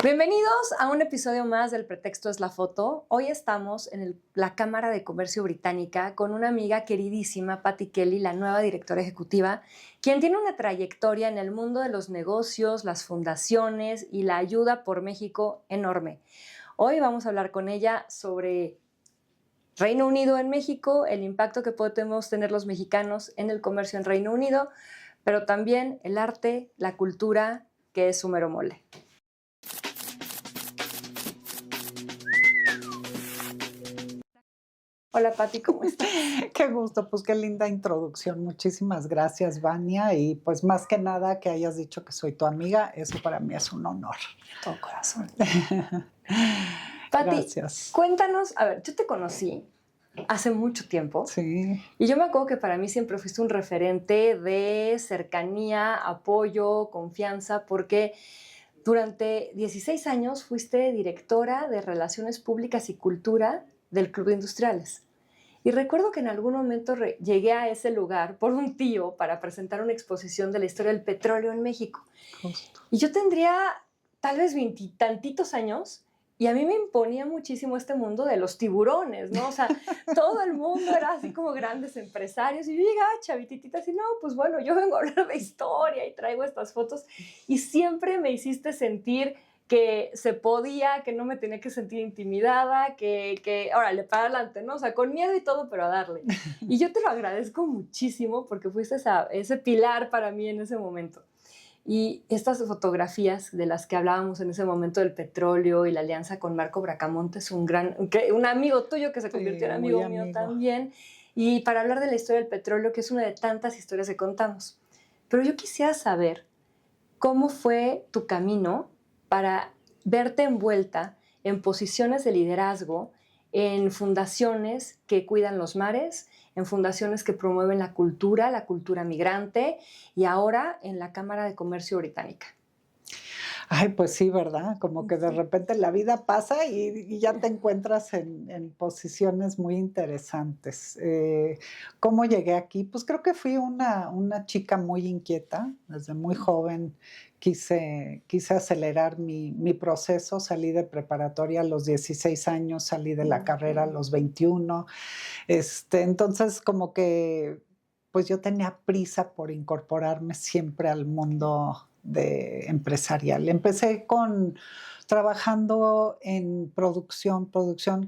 Bienvenidos a un episodio más del Pretexto es la foto. Hoy estamos en la Cámara de Comercio Británica con una amiga queridísima, Patty Kelly, la nueva directora ejecutiva, quien tiene una trayectoria en el mundo de los negocios, las fundaciones y la ayuda por México enorme. Hoy vamos a hablar con ella sobre Reino Unido en México, el impacto que podemos tener los mexicanos en el comercio en Reino Unido, pero también el arte, la cultura, que es su mero mole. Hola Pati, ¿cómo estás? Qué gusto, pues qué linda introducción. Muchísimas gracias, Vania. Y pues más que nada que hayas dicho que soy tu amiga, eso para mí es un honor. Todo corazón. Pati, Gracias. cuéntanos, a ver, yo te conocí hace mucho tiempo. Sí. Y yo me acuerdo que para mí siempre fuiste un referente de cercanía, apoyo, confianza, porque durante 16 años fuiste directora de Relaciones Públicas y Cultura del Club de Industriales. Y recuerdo que en algún momento llegué a ese lugar por un tío para presentar una exposición de la historia del petróleo en México. Justo. Y yo tendría tal vez veintitantitos años y a mí me imponía muchísimo este mundo de los tiburones, ¿no? O sea, todo el mundo era así como grandes empresarios y yo llegaba chavititita así, no, pues bueno, yo vengo a hablar de historia y traigo estas fotos y siempre me hiciste sentir que se podía, que no me tenía que sentir intimidada, que órale, para adelante, ¿no? O sea, con miedo y todo, pero a darle. Y yo te lo agradezco muchísimo porque fuiste ese pilar para mí en ese momento. Y estas fotografías de las que hablábamos en ese momento del petróleo y la alianza con Marco Bracamonte, un amigo tuyo que se convirtió en amigo mío también, y para hablar de la historia del petróleo, que es una de tantas historias que contamos. Pero yo quisiera saber cómo fue tu camino para verte envuelta en posiciones de liderazgo, en fundaciones que cuidan los mares, en fundaciones que promueven la cultura migrante y ahora en la Cámara de Comercio Británica. Ay, pues sí, ¿verdad? Como que de repente la vida pasa y ya te encuentras en posiciones muy interesantes. ¿Cómo llegué aquí? Pues creo que fui una chica muy inquieta. Desde muy joven quise acelerar mi proceso. Salí de preparatoria a los 16 años, salí de la carrera a los 21. Entonces, como que pues yo tenía prisa por incorporarme siempre al mundo empresarial. Empecé trabajando en producción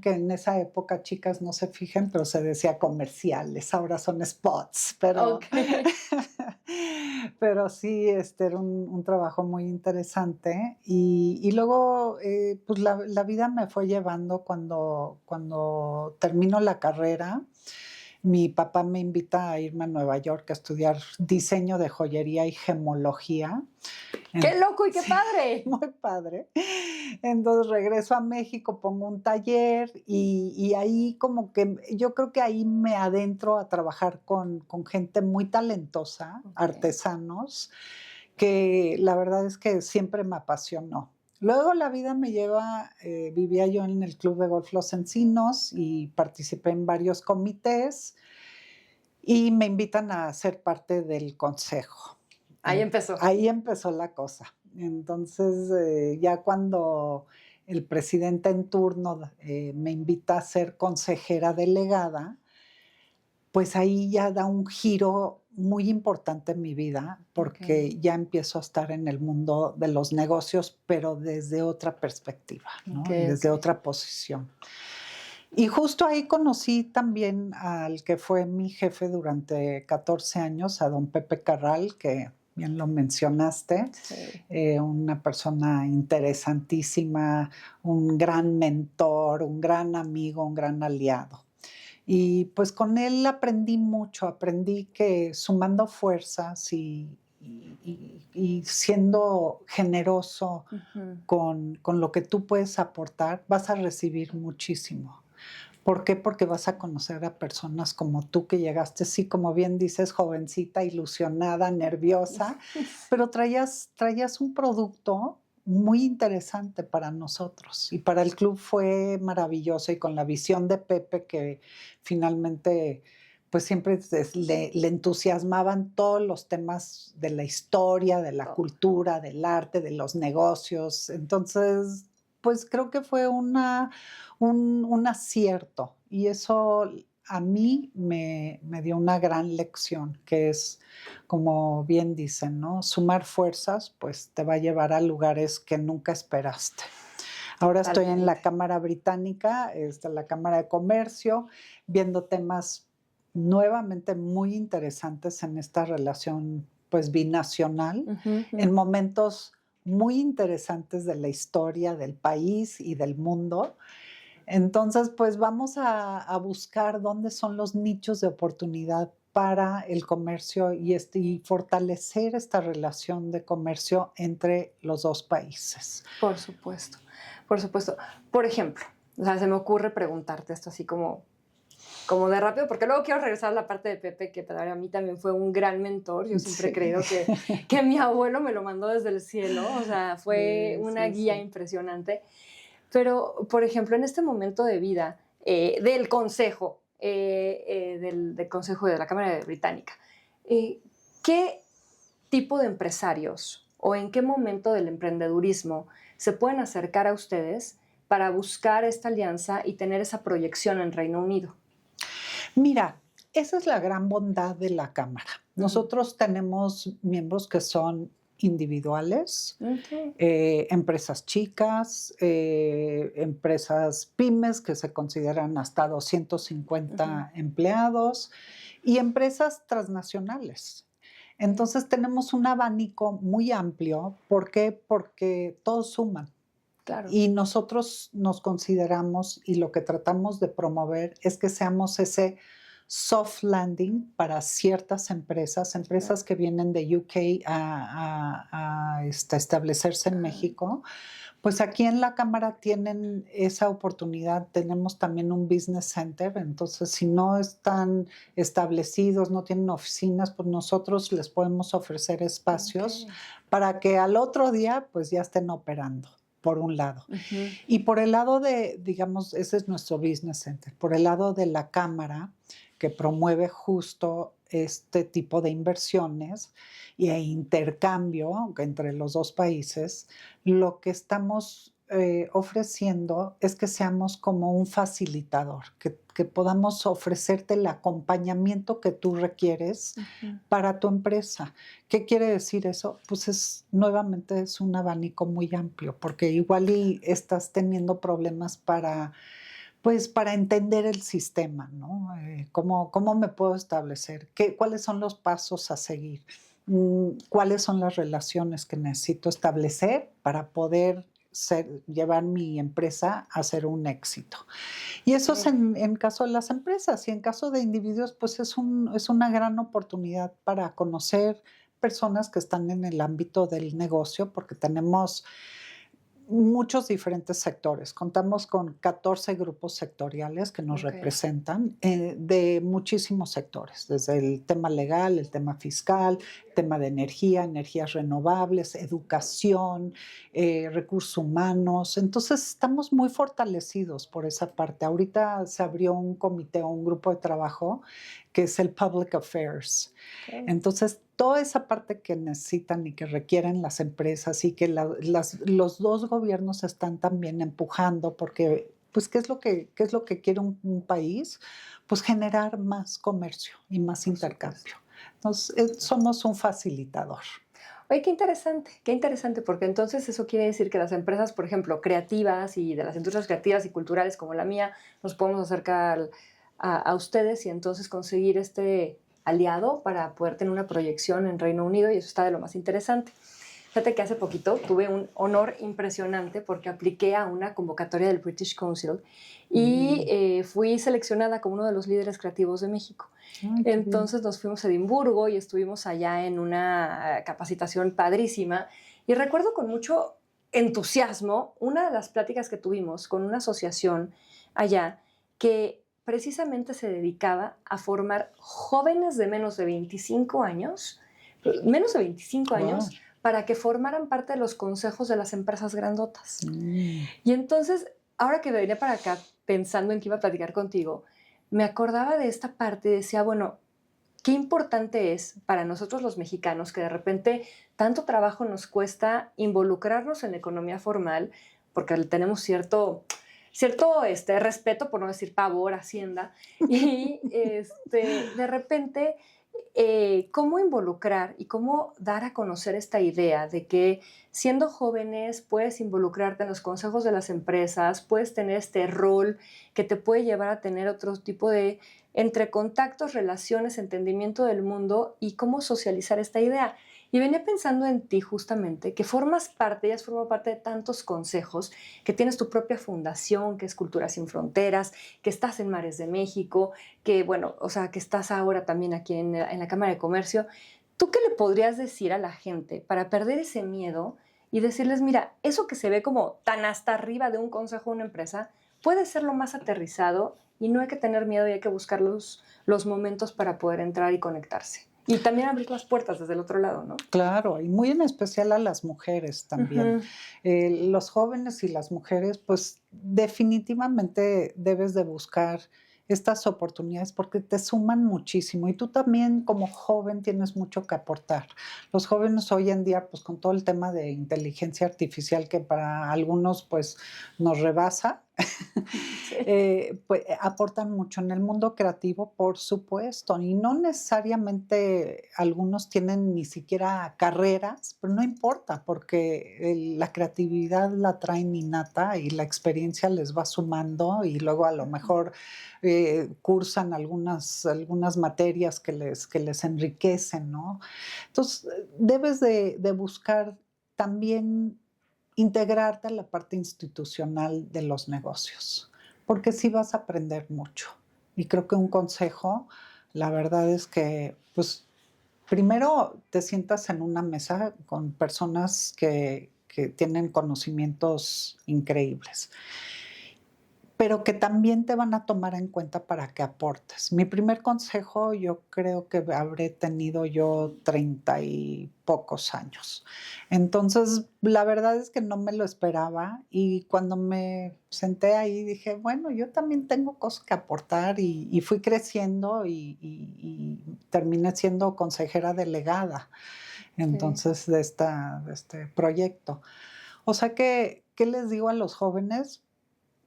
que en esa época, chicas, no se fijen, pero se decía comerciales, ahora son spots, pero, Okay. pero sí, era un trabajo muy interesante y luego pues la vida me fue llevando cuando termino la carrera. Mi papá me invita a irme a Nueva York a estudiar diseño de joyería y gemología. ¡Qué loco y qué padre! Muy padre. Entonces regreso a México, pongo un taller y ahí como que yo creo que ahí me adentro a trabajar con gente muy talentosa, artesanos, que la verdad es que siempre me apasionó. Luego la vida me lleva, vivía yo en el Club de Golf Los Encinos y participé en varios comités y me invitan a ser parte del consejo. Ahí empezó. Ahí empezó la cosa. Entonces, ya cuando el presidente en turno me invita a ser consejera delegada, pues ahí ya da un giro muy importante en mi vida, porque ya empiezo a estar en el mundo de los negocios, pero desde otra perspectiva, ¿no? Desde otra posición. Y justo ahí conocí también al que fue mi jefe durante 14 años, a don Pepe Carral, que bien lo mencionaste, Sí. Una persona interesantísima, un gran mentor, un gran amigo, un gran aliado. Y pues con él aprendí mucho, aprendí que sumando fuerzas y siendo generoso con lo que tú puedes aportar, vas a recibir muchísimo. ¿Por qué? Porque vas a conocer a personas como tú que llegaste, sí, como bien dices, jovencita, ilusionada, nerviosa, pero traías un producto muy interesante para nosotros y para el club fue maravilloso y con la visión de Pepe que finalmente pues siempre le entusiasmaban todos los temas de la historia, de la Todo. cultura, del arte, de los negocios. Entonces, pues creo que fue un acierto y eso a mí me dio una gran lección, que es, como bien dicen, ¿no? Sumar fuerzas, pues te va a llevar a lugares que nunca esperaste. Ahora estoy en la Totalmente. Cámara Británica, la Cámara de Comercio, viendo temas nuevamente muy interesantes en esta relación, pues, binacional, en momentos muy interesantes de la historia del país y del mundo. Entonces, pues, vamos a buscar dónde son los nichos de oportunidad para el comercio y fortalecer esta relación de comercio entre los 2 países. Por supuesto, por supuesto. Por ejemplo, o sea, se me ocurre preguntarte esto así como de rápido, porque luego quiero regresar a la parte de Pepe, que para mí también fue un gran mentor. Yo siempre he Sí. creído que mi abuelo me lo mandó desde el cielo, o sea, fue Sí, una sí, guía sí. impresionante. Pero, por ejemplo, en este momento de vida del consejo, del consejo de la Cámara Británica, eh, ¿qué tipo de empresarios o en qué momento del emprendedurismo se pueden acercar a ustedes para buscar esta alianza y tener esa proyección en Reino Unido? Mira, esa es la gran bondad de la Cámara. Ujú. Nosotros tenemos miembros que son individuales, Ok. empresas chicas, empresas pymes que se consideran hasta Ujú. 250 empleados y empresas transnacionales. Ok. Entonces tenemos un abanico muy amplio. ¿Por qué? Porque todos suman. Claro. Y nosotros nos consideramos y lo que tratamos de promover es que seamos ese soft landing para ciertas empresas Claro. que vienen de UK a establecerse en Ajá. México. Pues aquí en la Cámara tienen esa oportunidad. Tenemos también un business center, entonces si no están establecidos, no tienen oficinas, pues nosotros les podemos ofrecer Ok. espacios para que al otro día pues ya estén operando, por un lado. Ujú. Y por el lado de, digamos, ese es nuestro business center. Por el lado de la Cámara, que promueve justo este tipo de inversiones e intercambio entre los 2 países, lo que estamos, ofreciendo es que seamos como un facilitador, que podamos ofrecerte el acompañamiento que tú requieres Ujú. para tu empresa. ¿Qué quiere decir eso? Pues nuevamente es un abanico muy amplio, porque igual y estás teniendo problemas para, pues, para entender el sistema, ¿no? ¿Cómo me puedo establecer? ¿Cuáles son los pasos a seguir? ¿Cuáles son las relaciones que necesito establecer para poder llevar mi empresa a ser un éxito? Y eso es Ok. en caso de las empresas, y en caso de individuos, pues es una gran oportunidad para conocer personas que están en el ámbito del negocio, porque tenemos muchos diferentes sectores. Contamos con 14 grupos sectoriales que nos Ok. representan, de muchísimos sectores, desde el tema legal, el tema fiscal, tema de energía, energías renovables, educación, recursos humanos. Entonces, estamos muy fortalecidos por esa parte. Ahorita se abrió un comité o un grupo de trabajo que es el Public Affairs. Ok. Entonces, toda esa parte que necesitan y que requieren las empresas y que los 2 gobiernos están también empujando, porque, pues, qué es lo que quiere un país? Pues, generar más comercio y más Por supuesto. intercambio. Entonces, somos un facilitador. Oye, qué interesante, porque entonces eso quiere decir que las empresas, por ejemplo, creativas y de las industrias creativas y culturales como la mía, nos podemos acercar a ustedes y entonces conseguir este aliado para poder tener una proyección en Reino Unido y eso está de lo más interesante. Fíjate que hace poquito tuve un honor impresionante porque apliqué a una convocatoria del British Council y Mm. fui seleccionada como uno de los líderes creativos de México. Ay, qué bien. Entonces nos fuimos a Edimburgo y estuvimos allá en una capacitación padrísima y recuerdo con mucho entusiasmo una de las pláticas que tuvimos con una asociación allá que precisamente se dedicaba a formar jóvenes de menos de 25 Wow. años para que formaran parte de los consejos de las empresas grandotas. Mm. Y entonces, ahora que venía para acá pensando en que iba a platicar contigo, me acordaba de esta parte y decía, bueno, qué importante es para nosotros los mexicanos que de repente tanto trabajo nos cuesta involucrarnos en la economía formal, porque le tenemos cierto respeto, por no decir pavor, Hacienda, y de repente cómo involucrar y cómo dar a conocer esta idea de que siendo jóvenes puedes involucrarte en los consejos de las empresas, puedes tener este rol que te puede llevar a tener otro tipo de entre contactos, relaciones, entendimiento del mundo y cómo socializar esta idea. Y venía pensando en ti justamente, que formas parte, ya has formado parte de tantos consejos, que tienes tu propia fundación, que es Cultura Sin Fronteras, que estás en Mares de México, que bueno, o sea, que estás ahora también aquí en la Cámara de Comercio. ¿Tú qué le podrías decir a la gente para perder ese miedo y decirles, mira, eso que se ve como tan hasta arriba de un consejo de una empresa, puede ser lo más aterrizado y no hay que tener miedo y hay que buscar los momentos para poder entrar y conectarse? Y también abrir las puertas desde el otro lado, ¿no? Claro, y muy en especial a las mujeres también. Los jóvenes y las mujeres, pues definitivamente debes de buscar estas oportunidades porque te suman muchísimo y tú también como joven tienes mucho que aportar. Los jóvenes hoy en día, pues con todo el tema de inteligencia artificial que para algunos pues nos rebasa, Sí. pues, aportan mucho en el mundo creativo, por supuesto, y no necesariamente algunos tienen ni siquiera carreras, pero no importa, porque la creatividad la traen innata y la experiencia les va sumando y luego a lo mejor cursan algunas materias que les enriquecen, ¿no? Entonces, debes de buscar también integrarte a la parte institucional de los negocios, porque sí vas a aprender mucho. Y creo que un consejo, la verdad es que, pues, primero te sientas en una mesa con personas que tienen conocimientos increíbles, pero que también te van a tomar en cuenta para que aportes. Mi primer consejo, yo creo que habré tenido yo 30 y pocos años. Entonces, la verdad es que no me lo esperaba y cuando me senté ahí dije, bueno, yo también tengo cosas que aportar y fui creciendo y terminé siendo consejera delegada entonces de este proyecto. O sea que, ¿qué les digo a los jóvenes?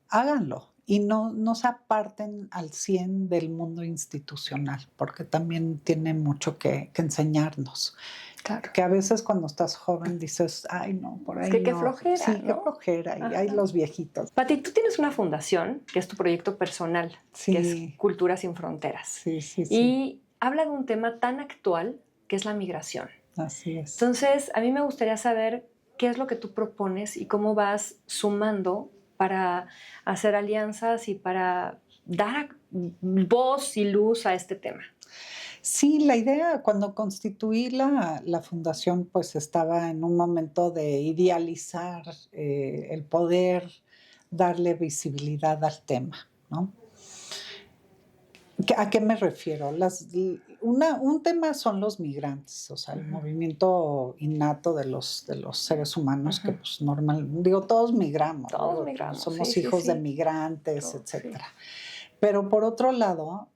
Háganlo y no se aparten al 100 del mundo institucional, porque también tiene mucho que enseñarnos. Claro. Que a veces cuando estás joven dices, ay, no, por ahí Es que no. qué flojera, Sí, ¿no? qué flojera, y hay Ajá. los viejitos. Pati, tú tienes una fundación, que es tu proyecto personal, que es Sí, Cultura Sin Fronteras. sí, sí, sí, Y habla de un tema tan actual que es la migración. así es. Entonces, a mí me gustaría saber qué es lo que tú propones y cómo vas sumando para hacer alianzas y para dar voz y luz a este tema. Sí, la idea cuando constituí la fundación, pues estaba en un momento de idealizar el poder darle visibilidad al tema, ¿no? ¿A qué me refiero? Un tema son los migrantes, o sea, el movimiento innato de los seres humanos que pues normal, digo, todos migramos, Todos digo, migramos, somos sí, hijos de sí. migrantes, Todos, etcétera. Pero por otro lado,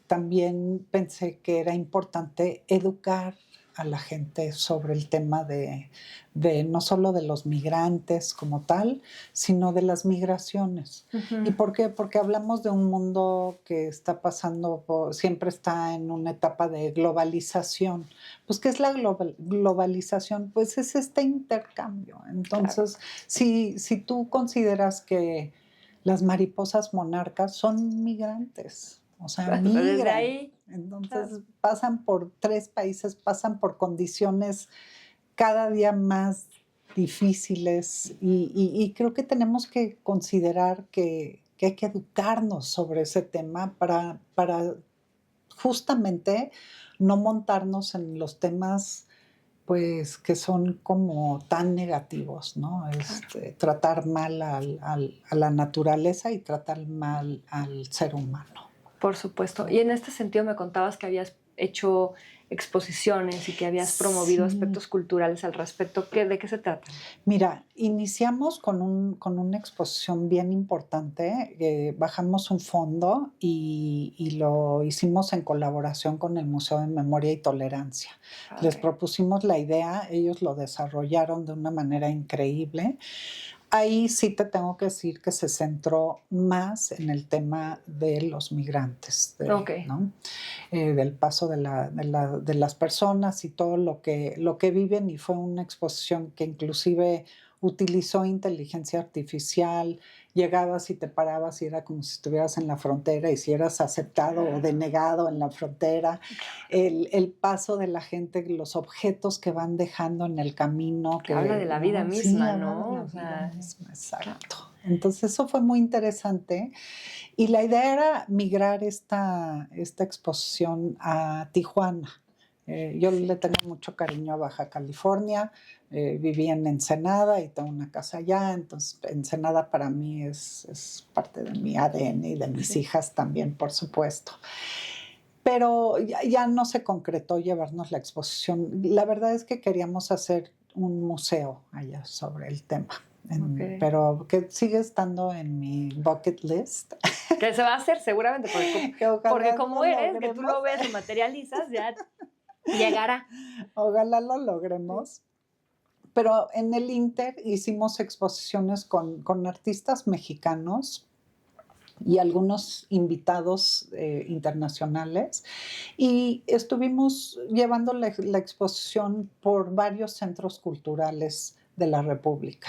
también pensé que era importante educar a la gente sobre el tema de no solo de los migrantes como tal, sino de las migraciones. ¿Y por qué? Porque hablamos de un mundo que está pasando, siempre está en una etapa de globalización. Pues, ¿qué es la globalización? Pues es este intercambio. Entonces, si tú consideras que las mariposas monarcas son migrantes, o sea, Desde migran. ahí, Entonces pasan por 3 países, pasan por condiciones cada día más difíciles y creo que tenemos que considerar que hay que educarnos sobre ese tema para justamente no montarnos en los temas pues que son como tan negativos, ¿no? Tratar mal a la naturaleza y tratar mal al ser humano. por supuesto. Y en este sentido me contabas que habías hecho exposiciones y que habías promovido aspectos culturales al respecto. ¿De qué se trata? Mira, iniciamos con una exposición bien importante. Bajamos un fondo y lo hicimos en colaboración con el Museo de Memoria y Tolerancia. Les propusimos la idea, ellos lo desarrollaron de una manera increíble. Ahí sí te tengo que decir que se centró más en el tema de los migrantes, ¿no? Del paso de las personas y todo lo que viven, y fue una exposición que inclusive utilizó inteligencia artificial. Llegabas y te parabas y era como si estuvieras en la frontera y si eras aceptado o denegado en la frontera. El paso de la gente, los objetos que van dejando en el camino. Que habla de la vida misma, ¿no? Sí, habla de la vida misma, exacto. Entonces eso fue muy interesante. Y la idea era migrar esta exposición a Tijuana. Yo le tengo mucho cariño a Baja California. Viví en Ensenada y tengo una casa allá, entonces Ensenada para mí es parte de mi ADN y de mis hijas también, por supuesto. Pero ya no se concretó llevarnos la exposición. La verdad es que queríamos hacer un museo allá sobre el tema. Pero que sigue estando en mi bucket list. Que se va a hacer seguramente, porque como eres, que tú lo ves, lo materializas, ya llegará. Ojalá lo logremos. Pero en el Inter hicimos exposiciones con artistas mexicanos y algunos invitados internacionales, y estuvimos llevando la exposición por varios centros culturales de la República.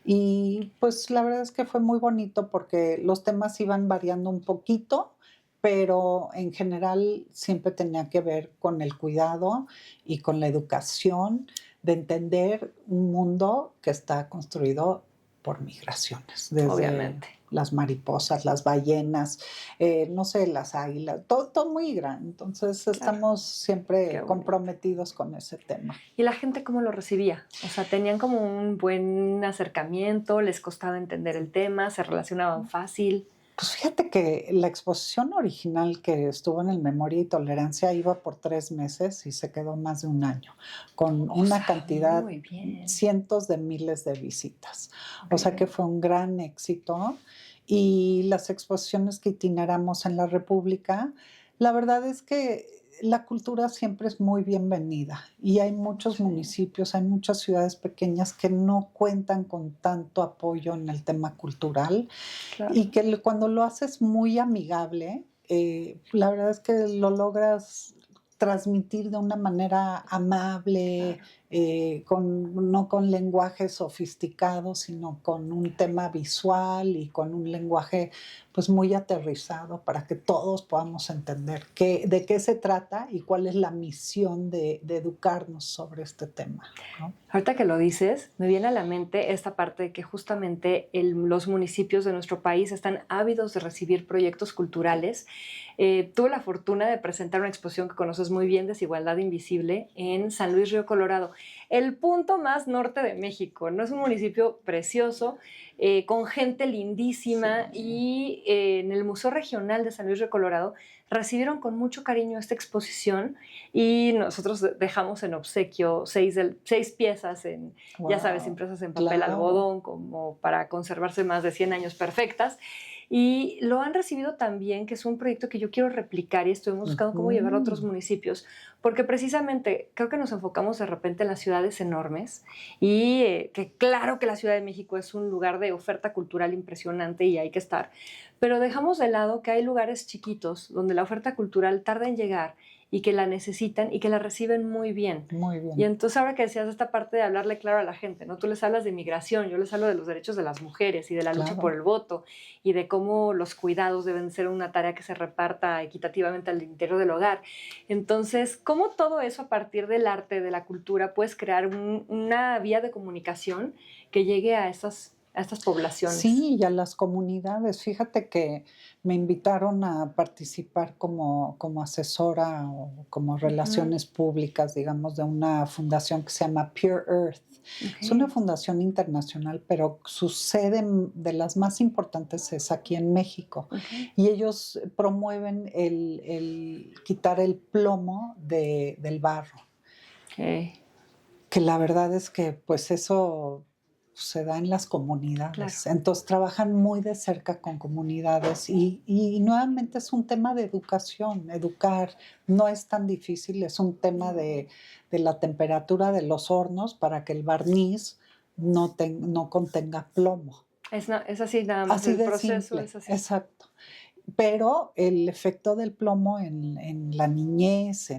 Y pues la verdad es que fue muy bonito porque los temas iban variando un poquito, pero en general siempre tenía que ver con el cuidado y con la educación de entender un mundo que está construido por migraciones. Desde obviamente las mariposas, las ballenas, no sé, las águilas, todo muy grande. Entonces estamos siempre comprometidos con ese tema. ¿Y la gente cómo lo recibía? O sea, ¿tenían como un buen acercamiento? ¿Les costaba entender el tema? ¿Se relacionaban fácil? Pues fíjate que la exposición original que estuvo en el Memoria y Tolerancia iba por 3 meses y se quedó más de un año, con una cantidad, cientos de miles de visitas. O sea que fue un gran éxito. Y las exposiciones que itineramos en la República, la verdad es que la cultura siempre es muy bienvenida y hay muchos municipios, hay muchas ciudades pequeñas que no cuentan con tanto apoyo en el tema cultural, y que cuando lo haces muy amigable, la verdad es que lo logras transmitir de una manera amable, no con lenguaje sofisticado, sino con un tema visual y con un lenguaje pues muy aterrizado para que todos podamos entender de qué se trata y cuál es la misión de educarnos sobre este tema, ¿no? Ahorita que lo dices, me viene a la mente esta parte de que justamente los municipios de nuestro país están ávidos de recibir proyectos culturales. Tuve la fortuna de presentar una exposición que conoces muy bien, Desigualdad Invisible, en San Luis Río Colorado, el punto más norte de México. No es un municipio precioso, con gente lindísima, y en el Museo Regional de San Luis Río Colorado recibieron con mucho cariño esta exposición y nosotros dejamos en obsequio 6 piezas, ya sabes, impresas en papel algodón, como para conservarse más de 100 años perfectas. Y lo han recibido tan bien que es un proyecto que yo quiero replicar y estoy buscando cómo llevarlo a otros municipios, porque precisamente creo que nos enfocamos de repente en las ciudades enormes y que claro que la Ciudad de México es un lugar de oferta cultural impresionante y hay que estar, pero dejamos de lado que hay lugares chiquitos donde la oferta cultural tarda en llegar y que la necesitan y que la reciben muy bien. Muy bien. Y entonces ahora que decías esta parte de hablarle claro a la gente, ¿no? Tú les hablas de migración, yo les hablo de los derechos de las mujeres y de la lucha por el voto y de cómo los cuidados deben ser una tarea que se reparta equitativamente al interior del hogar. Entonces, ¿cómo todo eso a partir del arte, de la cultura, puedes crear una vía de comunicación que llegue a esas a estas poblaciones. Sí, y a las comunidades. Fíjate que me invitaron a participar como asesora o como relaciones públicas, digamos, de una fundación que se llama Pure Earth. Es una fundación internacional, pero su sede de las más importantes es aquí en México. Y ellos promueven el quitar el plomo del barro. Que la verdad es que pues eso se da en las comunidades. Claro. Entonces trabajan muy de cerca con comunidades y nuevamente es un tema de educación. Educar no es tan difícil, es un tema de la temperatura de los hornos para que el barniz no contenga plomo. Es así nada más, así el de proceso simple, es así. Exacto. Pero el efecto del plomo en la niñez,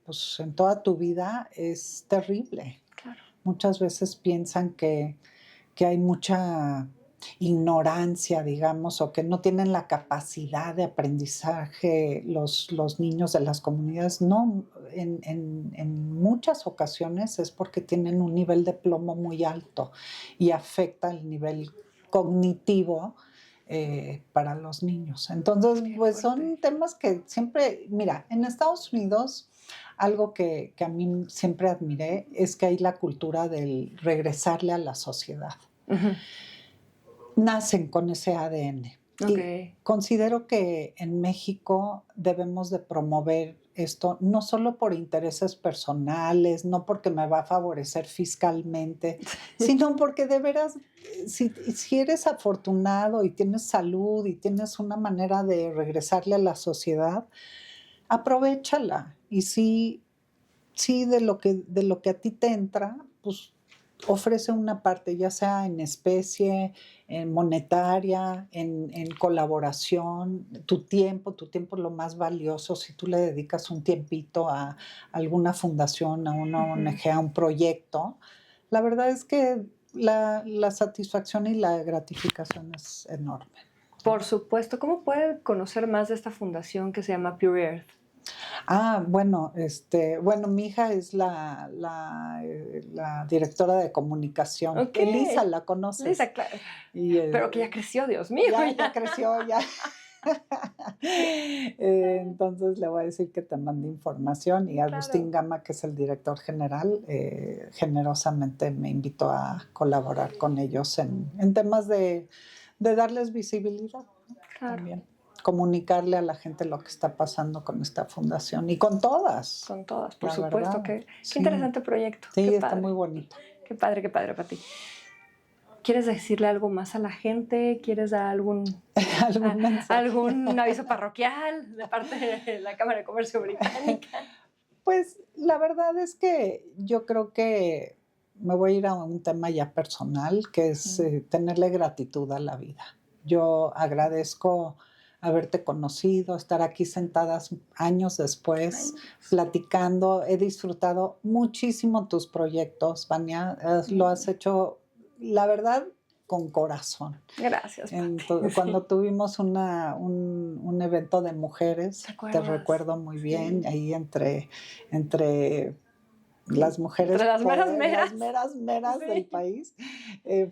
pues, en toda tu vida, es terrible. Claro. Muchas veces piensan que hay mucha ignorancia, digamos, o que no tienen la capacidad de aprendizaje los niños de las comunidades. No, en muchas ocasiones es porque tienen un nivel de plomo muy alto y afecta el nivel cognitivo para los niños. Entonces, pues son temas que siempre, mira, en Estados Unidos, algo que a mí siempre admiré es que hay la cultura del regresarle a la sociedad. Nacen con ese ADN. Y considero que en México debemos de promover esto, no solo por intereses personales, no porque me va a favorecer fiscalmente, sino porque de veras, si eres afortunado y tienes salud y tienes una manera de regresarle a la sociedad, aprovéchala. Y sí de lo que a ti te entra, pues ofrece una parte, ya sea en especie, en monetaria, en colaboración, tu tiempo es lo más valioso. Si tú le dedicas un tiempito a alguna fundación, a una ONG, a un proyecto, la verdad es que la satisfacción y la gratificación es enorme. Por supuesto. ¿Cómo puede conocer más de esta fundación que se llama Pure Earth? Bueno, mi hija es la directora de comunicación. Elisa, ¿la conoces? Elisa, claro. Pero que ya creció, Dios mío. Ya creció, ya. Entonces le voy a decir que te mande información y Agustín Gama, que es el director general, generosamente me invitó a colaborar con ellos en temas de darles visibilidad. Claro. También. Comunicarle a la gente lo que está pasando con esta fundación y con todas. Con todas, por supuesto. Qué sí. interesante proyecto. Sí, qué está padre. Muy bonito. Qué padre, Pati. ¿Quieres decirle algo más a la gente? ¿Quieres dar algún aviso parroquial de parte de la Cámara de Comercio Británica? Pues la verdad es que yo creo que me voy a ir a un tema ya personal, que es tenerle gratitud a la vida. Yo agradezco haberte conocido, estar aquí sentadas años después, platicando. He disfrutado muchísimo tus proyectos, Vania. Lo has hecho, la verdad, con corazón. Gracias, Pati. Cuando tuvimos un evento de mujeres, te recuerdo muy bien, ahí entre las mujeres, las meras meras del país.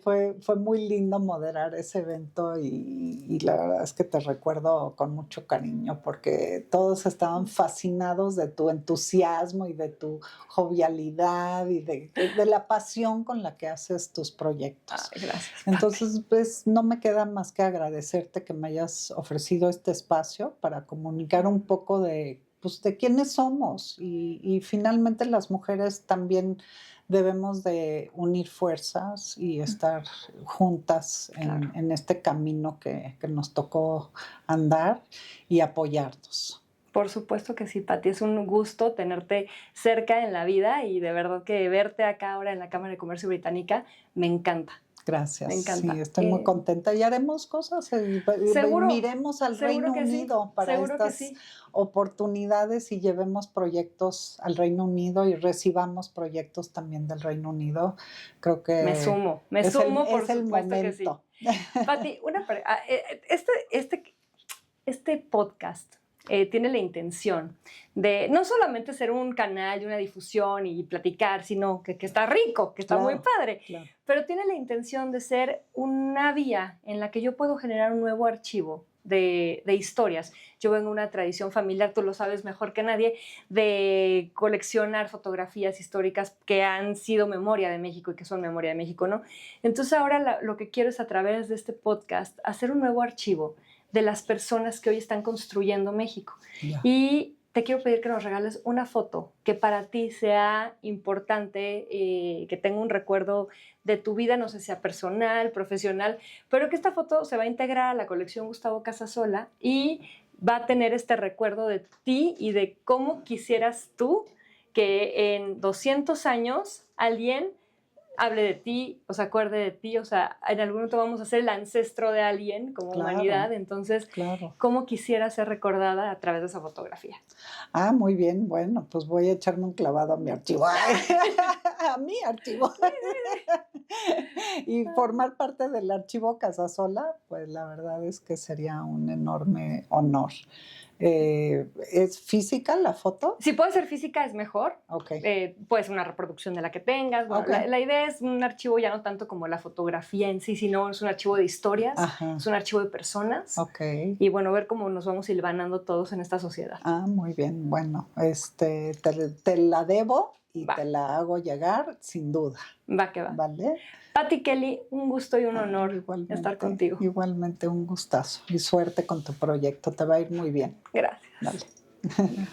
Fue muy lindo moderar ese evento y la verdad es que te recuerdo con mucho cariño porque todos estaban fascinados de tu entusiasmo y de tu jovialidad y de la pasión con la que haces tus proyectos. Gracias. Entonces, pues no me queda más que agradecerte que me hayas ofrecido este espacio para comunicar un poco de quiénes somos y finalmente las mujeres también debemos de unir fuerzas y estar juntas en este camino que nos tocó andar y apoyarnos. Por supuesto que sí, Pati. Es un gusto tenerte cerca en la vida y de verdad que verte acá ahora en la Cámara de Comercio Británica me encanta. Gracias. Me encanta. Sí, estoy muy contenta y haremos cosas. Miremos al Reino Unido para estas oportunidades y llevemos proyectos al Reino Unido y recibamos proyectos también del Reino Unido. Creo que me sumo, por supuesto que sí. Pati, este podcast tiene la intención de no solamente ser un canal de una difusión y platicar, sino que está rico, que está muy padre, pero tiene la intención de ser una vía en la que yo puedo generar un nuevo archivo de historias. Yo vengo de una tradición familiar, tú lo sabes mejor que nadie, de coleccionar fotografías históricas que han sido memoria de México y que son memoria de México, ¿no? Entonces ahora lo que quiero es, a través de este podcast, hacer un nuevo archivo de las personas que hoy están construyendo México. Y te quiero pedir que nos regales una foto que para ti sea importante, que tenga un recuerdo de tu vida, no sé si sea personal, profesional, pero que esta foto se va a integrar a la colección Gustavo Casasola y va a tener este recuerdo de ti y de cómo quisieras tú que en 200 años alguien hable de ti, o se acuerde de ti, o sea, en algún momento vamos a ser el ancestro de alguien como humanidad, entonces, ¿cómo quisiera ser recordada a través de esa fotografía? Ah, muy bien, bueno, pues voy a echarme un clavado a mi archivo. A mi archivo. Y formar parte del archivo Casasola, pues la verdad es que sería un enorme honor. ¿Es física la foto? Si puede ser física es mejor. Puede ser una reproducción de la que tengas. Bueno, la idea es un archivo ya no tanto como la fotografía en sí, sino es un archivo de historias, es un archivo de personas. Y bueno, ver cómo nos vamos hilvanando todos en esta sociedad. Ah, muy bien. Bueno, te la debo y te la hago llegar sin duda. Va que va. ¿Vale? Pati Kelly, un gusto y un honor estar contigo. Igualmente un gustazo y suerte con tu proyecto, te va a ir muy bien. Gracias. Vale.